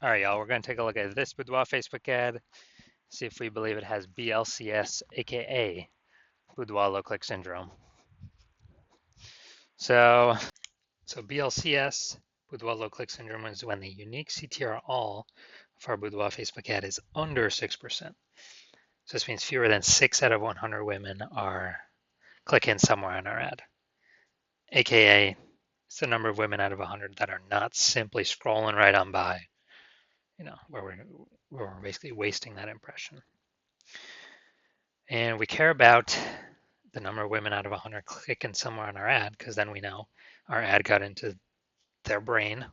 All right, y'all, we're going to take a look at this Boudoir Facebook ad, see if we believe it has BLCS, aka Boudoir low click syndrome. So BLCS, Boudoir low click syndrome, is when the unique CTR all of our Boudoir Facebook ad is under 6%. So this means fewer than 6 out of 100 women are clicking somewhere on our ad, aka it's the number of women out of 100 that are not simply scrolling right on by, where we're basically wasting that impression. And we care about the number of women out of 100 clicking somewhere on our ad, because then we know our ad got into their brain.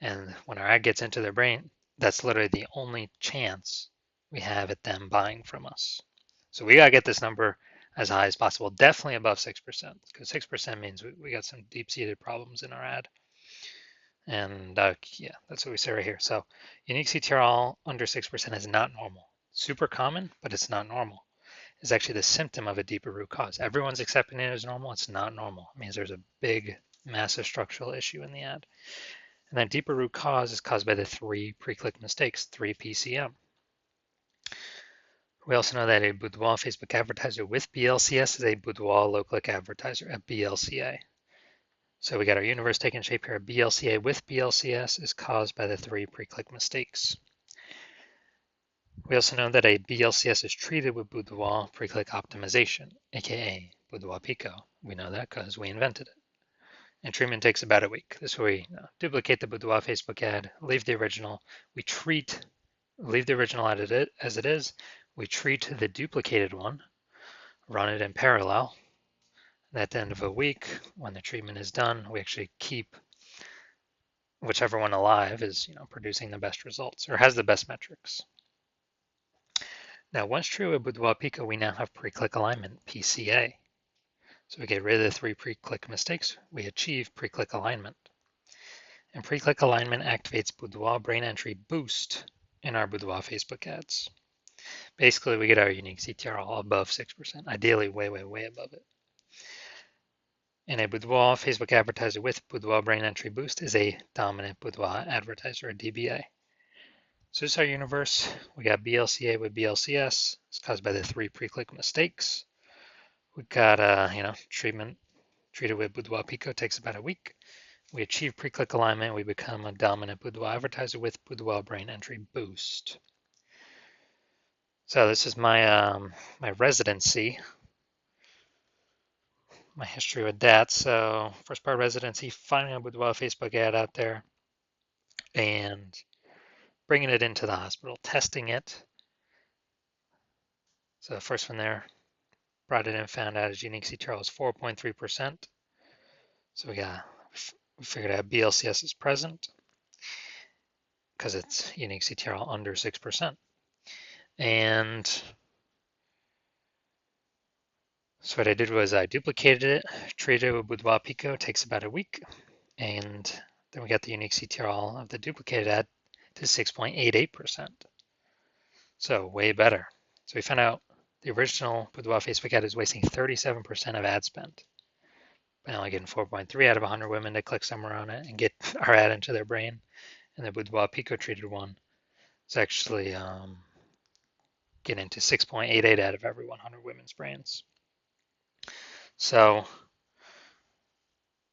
And when our ad gets into their brain, that's literally the only chance we have at them buying from us. So we got to get this number as high as possible, definitely above 6%, because 6% means we got some deep-seated problems in our ad. And yeah, that's what we say right here. So unique CTRL under 6% is not normal. Super common, but it's not normal. Is actually the symptom of a deeper root cause. Everyone's accepting it as normal. It's not normal. It means there's a big, massive structural issue in the ad. And that deeper root cause is caused by the 3 pre-click mistakes, 3 PCM. We also know that a Boudoir Facebook advertiser with BLCS is a Boudoir low-click advertiser at BLCA. So we got our universe taking shape here. BLCA with BLCS is caused by the 3 pre-click mistakes. We also know that a BLCS is treated with Boudoir pre-click optimization, aka Boudoir Pico. We know that because we invented it. And treatment takes about a week. This way we duplicate the Boudoir Facebook ad, leave the original. Leave the original ad as it is. We treat the duplicated one, run it in parallel. And at the end of a week, when the treatment is done, we actually keep whichever one alive is producing the best results or has the best metrics. Now, once true with Boudoir Pico, we now have pre-click alignment, PCA. So we get rid of the 3 pre-click mistakes. We achieve pre-click alignment. And pre-click alignment activates Boudoir brain entry boost in our Boudoir Facebook ads. Basically, we get our unique CTR all above 6%, ideally way, way, way above it. And a Boudoir Facebook advertiser with Boudoir brain entry boost is a dominant Boudoir advertiser, a DBA. So this is our universe. We got BLCA with BLCS. It's caused by the 3 pre-click mistakes. We got treated with Boudoir Pico, takes about a week. We achieve pre-click alignment. We become a dominant Boudoir advertiser with Boudoir brain entry boost. So this is my my residency, my history with that. So first part residency, finding a Boudoir Facebook ad out there and bringing it into the hospital, testing it. So the first one there, brought it in, found out its unique CTR was 4.3%. So we figured out BLCS is present because it's unique CTR under 6%. And so what I did was I duplicated it, treated it with Boudoir Pico, takes about a week. And then we got the unique CTR of the duplicated ad to 6.88%. So way better. So we found out the original Boudoir Facebook ad is wasting 37% of ad spend. By only getting 4.3 out of 100 women to click somewhere on it and get our ad into their brain. And the Boudoir Pico treated one is actually getting to 6.88 out of every 100 women's brains. So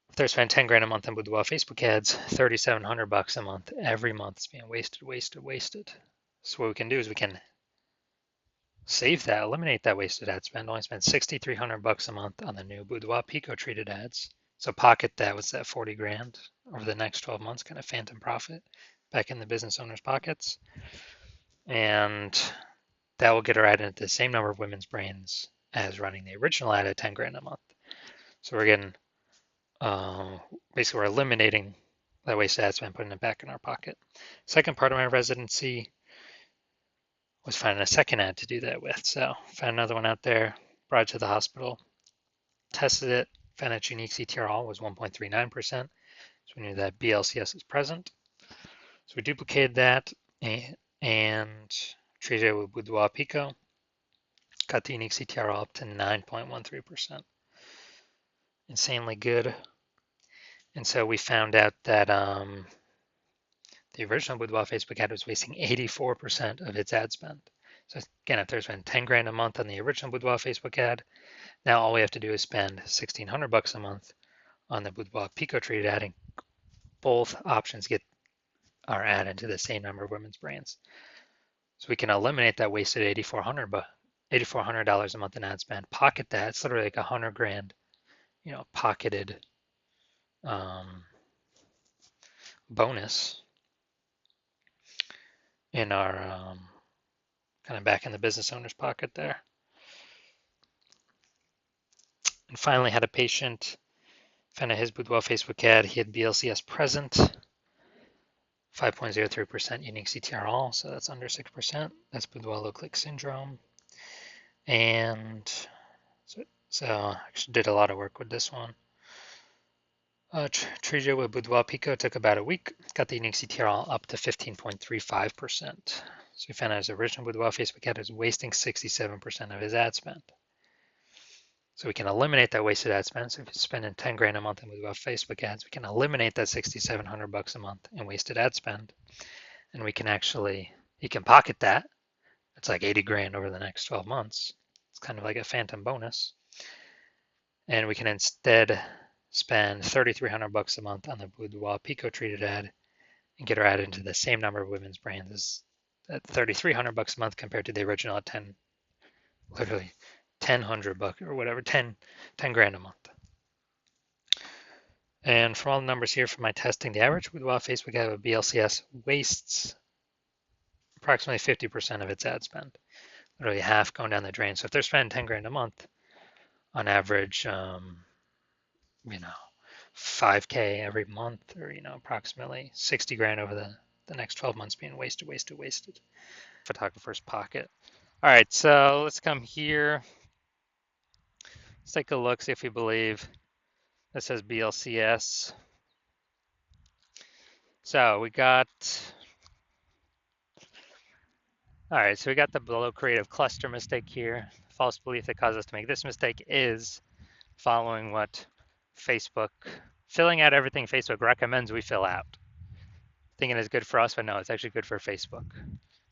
if they're spending 10 grand a month on Boudoir Facebook ads, 3,700 bucks a month, every month is being wasted. So what we can do is we can save that, eliminate that wasted ad spend, only spend 6,300 bucks a month on the new Boudoir Pico treated ads. So pocket that, what's that, 40 grand over the next 12 months, kind of phantom profit back in the business owner's pockets. And that will get our ad into the same number of women's brains as running the original ad at 10 grand a month. So we're getting, basically we're eliminating that wasted ad spend, putting it back in our pocket. Second part of my residency was finding a second ad to do that with. So found another one out there, brought it to the hospital, tested it, found its unique CTR was 1.39%. So we knew that BLCS is present. So we duplicated that and treated it with Boudoir Pico, got the unique CTR up to 9.13%. Insanely good. And so we found out that The original Boudoir Facebook ad was wasting 84% of its ad spend. So again, if there's been 10 grand a month on the original Boudoir Facebook ad, now all we have to do is spend 1,600 bucks a month on the Boudoir Pico treated ad, and both options get our ad into the same number of women's brands. So we can eliminate that wasted $8,400 a month in ad spend, pocket that. It's literally like 100 grand, pocketed bonus in our kind of back in the business owner's pocket there. And finally, had a patient found his Boudoir Facebook ad. He had BLCS present, 5.03% unique CTR all, so that's under 6%. That's Boudoir low click syndrome. And so actually did a lot of work with this one. Treated with Boudoir Pico took about a week, got the unique CTR up to 15.35%. So we found out his original Boudoir Facebook ad is wasting 67% of his ad spend. So we can eliminate that wasted ad spend. So if you're spending 10 grand a month in Boudoir Facebook ads, we can eliminate that 6,700 bucks a month in wasted ad spend. And we can actually, you can pocket that. It's like 80 grand over the next 12 months. It's kind of like a phantom bonus. And we can instead spend 3,300 bucks a month on the Boudoir Pico treated ad and get our ad into the same number of women's brands at 3,300 bucks a month compared to the original at 10, literally 1,000 bucks or whatever, 10 grand a month. And from all the numbers here from my testing, the average Boudoir Facebook ad with BLCS wastes approximately 50% of its ad spend, literally half going down the drain. So if they're spending 10 grand a month, on average, 5K every month, or approximately 60 grand over the next 12 months being wasted. Photographer's pocket. All right, so let's come here. Let's take a look, see if we believe this says BLCS. So we got, all right, so we got the below creative cluster mistake here. False belief that caused us to make this mistake is following what Facebook, filling out everything Facebook recommends we fill out. Thinking it's good for us, but no, it's actually good for Facebook.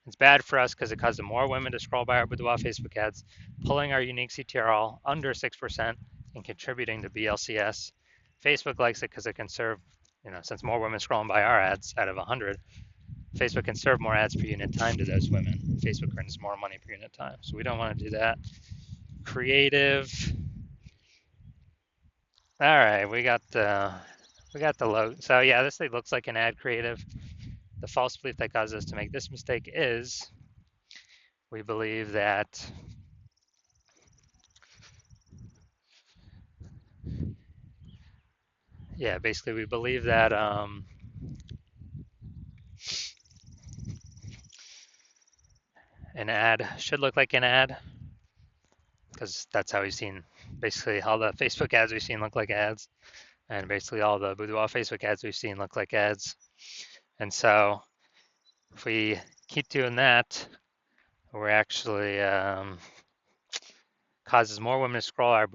It's bad for us because it causes more women to scroll by our Boudoir Facebook ads, pulling our unique CTRL under 6% and contributing to BLCS. Facebook likes it because it can serve, since more women scrolling by our ads out of 100, Facebook can serve more ads per unit time to those women. Facebook earns more money per unit time. So we don't want to do that. Creative. All right, we got the logo. So yeah, this thing looks like an ad creative. The false belief that caused us to make this mistake is we believe that basically we believe that an ad should look like an ad, because that's how we've seen basically all the Facebook ads we've seen look like ads, and basically all the Boudoir Facebook ads we've seen look like ads. And so if we keep doing that, we're actually causes more women to scroll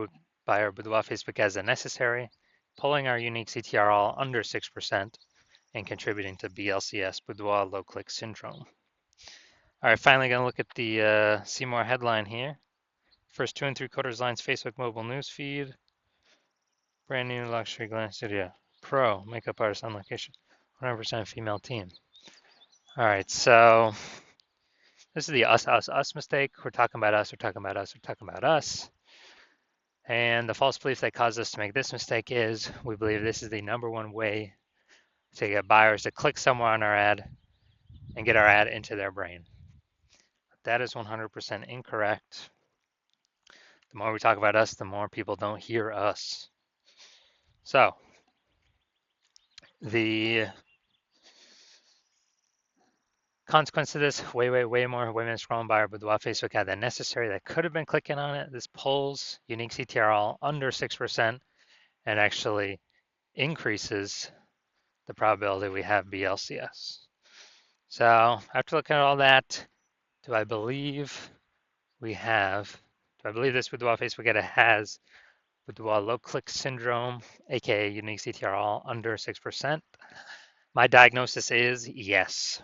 by our Boudoir Facebook ads than necessary, pulling our unique CTRL under 6% and contributing to BLCS, Boudoir low click syndrome. All right, finally gonna look at the see more headline here. First 2 3/4 lines Facebook mobile news feed. Brand new luxury glam studio. Pro makeup artist on location. 100% female team. All right, so this is the us mistake. We're talking about us, we're talking about us, we're talking about us. And the false belief that caused us to make this mistake is we believe this is the #1 way to get buyers to click somewhere on our ad and get our ad into their brain. That is 100% incorrect. The more we talk about us, the more people don't hear us. So the consequence of this, way more women scrolling by our Boudoir Facebook ad than necessary that could have been clicking on it. This pulls unique CTRL under 6% and actually increases the probability we have BLCS. So after looking at all that, do I believe this Boudoir Facebook ad has Boudoir low click syndrome, aka unique CTRL under 6%? My diagnosis is yes.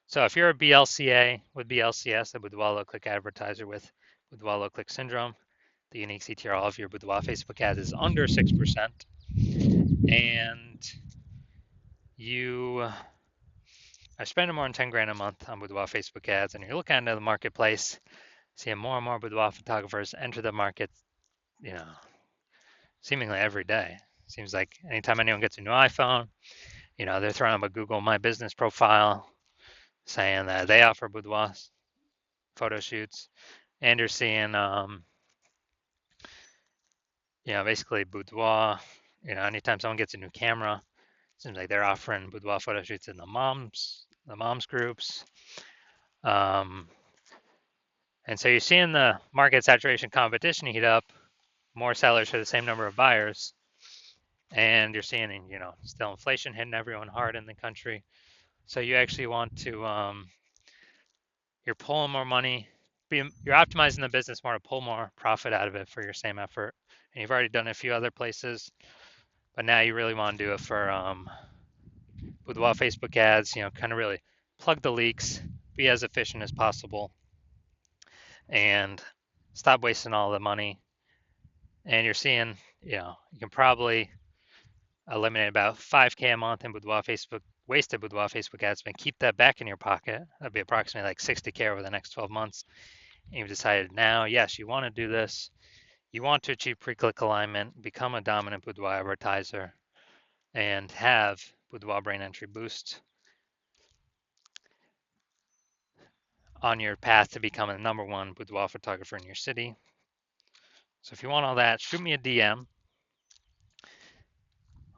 So if you're a BLCA with BLCS, a Boudoir low-click advertiser with Boudoir low-click syndrome, the unique CTR of your Boudoir Facebook ads is under 6%, and you are spending more than 10 grand a month on Boudoir Facebook ads, and you're looking into the marketplace, seeing more and more boudoir photographers enter the market, you know, seemingly every day. Seems like anytime anyone gets a new iPhone, they're throwing up a Google My Business profile saying that they offer boudoir photo shoots, and you're seeing, basically boudoir. Anytime someone gets a new camera, seems like they're offering boudoir photo shoots in the moms groups. And so you're seeing the market saturation competition heat up, more sellers for the same number of buyers, and you're seeing, still inflation hitting everyone hard in the country. So you actually want to, you're pulling more money, you're optimizing the business more to pull more profit out of it for your same effort. And you've already done it a few other places, but now you really want to do it for Boudoir Facebook ads, kind of really plug the leaks, be as efficient as possible, and stop wasting all the money. And you're seeing, you can probably eliminate about 5K a month in wasted Boudoir Facebook ads, and keep that back in your pocket. That'd be approximately like 60K over the next 12 months. And you've decided now, yes, you want to do this. You want to achieve pre-click alignment, become a dominant Boudoir advertiser, and have Boudoir Brain Entry Boost on your path to becoming the #1 boudoir photographer in your city. So if you want all that, shoot me a DM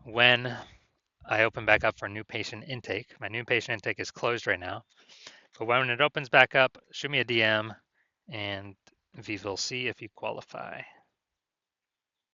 when I open back up for new patient intake. My new patient intake is closed right now, but when it opens back up, shoot me a DM and we will see if you qualify.